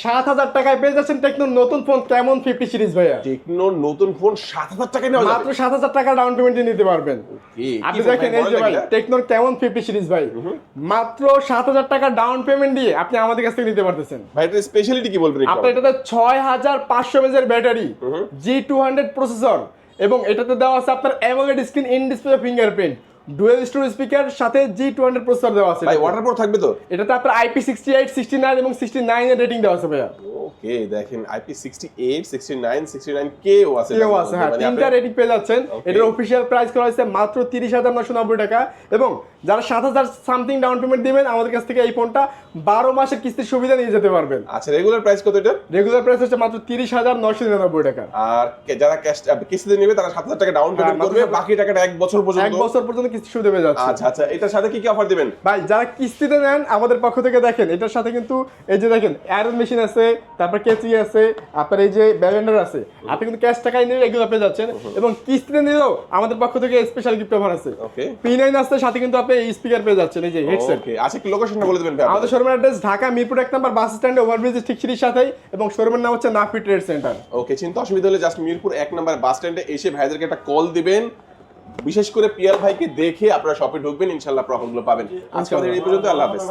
7,000 টাকায় পেয়ে যাচ্ছেন টেকনোর নতুন ফোন কেমন 50 সিরিজ ভাইয়া। টেকনোর নতুন ফোন 7,000 টাকায় নেওয়া যাবে? মাত্র 7,000 টাকা ডাউন পেমেন্ট দিয়ে নিতে পারবেন। আপনি দেখেন এই যে ভাই টেকনোর কেমন 50 সিরিজ ভাই, মাত্র 7,000 টাকা ডাউন পেমেন্ট দিয়ে আপনি আমাদের কাছ থেকে নিতে পারতেছেন। ভাই এটার স্পেশালিটি কি বলবেন? আপনার এটাতে 6500 mAh ব্যাটারি, G200 প্রসেসর এবং এটাতে দেওয়া আছে আপনার AMOLED screen, in display fingerprint, dual storage speaker, সাথে G200 প্রসেসর দেওয়া আছে। ভাই ওয়াটারপ্রুফ থাকবে তো? এটাতে আপনার IP68, 69 এবং 69 এর রেটিং দেওয়া আছে ভাইয়া। ওকে, দেখেন IP68, 69, 69K ও আছে। কেউ আছে, হ্যাঁ, তিনটা রেটিং পেয়ে যাচ্ছেন। এটার অফিশিয়াল প্রাইস করা হয়েছে মাত্র 30,990 টাকা এবং যারা 7,000 সামথিং ডাউন পেমেন্ট দিবেন আমাদের কাছ থেকে এই ফোনটা 12 মাসের কিস্তির সুবিধা নিয়ে যেতে পারবেন। আচ্ছা, রেগুলার প্রাইস কত এটা? রেগুলার প্রাইস হচ্ছে মাত্র 30,999 টাকা। আর যারা ক্যাশ কিস্তিতে নেবে তারা 7,000 টাকা ডাউন পেমেন্ট করবে, বাকি টাকাটা 1 বছর পর্যন্ত। 1 বছর পর্যন্ত কিস্তি সুবিধা পেয়ে যাচ্ছে। আচ্ছা আচ্ছা, এটার সাথে কি কি অফার দিবেন? ভাই যারা কিস্তিতে নেন আমাদের পক্ষ থেকে দেখেন এটার সাথে কিন্তু এই যে দেখেন আয়রন মেশিন আছে, তারপর কেচি আছে, আপনার এই যে ব্যালেন্ডার আছে। আপনি কিন্তু ক্যাশ টাকায় নিলে এগুলো পেয়ে যাচ্ছেন এবং কিস্তিতে নিলেও আমাদের পক্ষ থেকে স্পেশাল গিফট অফার আছে। ওকে, P9 আছে, সাথে কিন্তু আপনি এই স্পিকার পেয়ে যাচ্ছেন, এই যে হেডসেট। ওকে, আচ্ছা কি লোকেশনটা বলে দিবেন ভাই? আমাদের শোরুমের অ্যাড্রেস ঢাকা মিরপুর 1 নম্বর বাস স্ট্যান্ডে ওভারব্রিজের ঠিক সিঁড়ির সাথেই এবং শোরুমের নাম হচ্ছে নাফি ট্রেড সেন্টার। ওকে, চিন্তা অসুবিধা হলে জাস্ট মিরপুর 1 নম্বর বাস স্ট্যান্ডে এসে ভাইদেরকে একটা কল দিবেন। বিশেষ করে পিয়াল ভাইকে দেখে আপনারা শপে ঢুকবেন, ইনশাআল্লাহ প্রফিটগুলো পাবেন। আজকে আমাদের এই পর্যন্ত, আল্লাহ হাফেজ।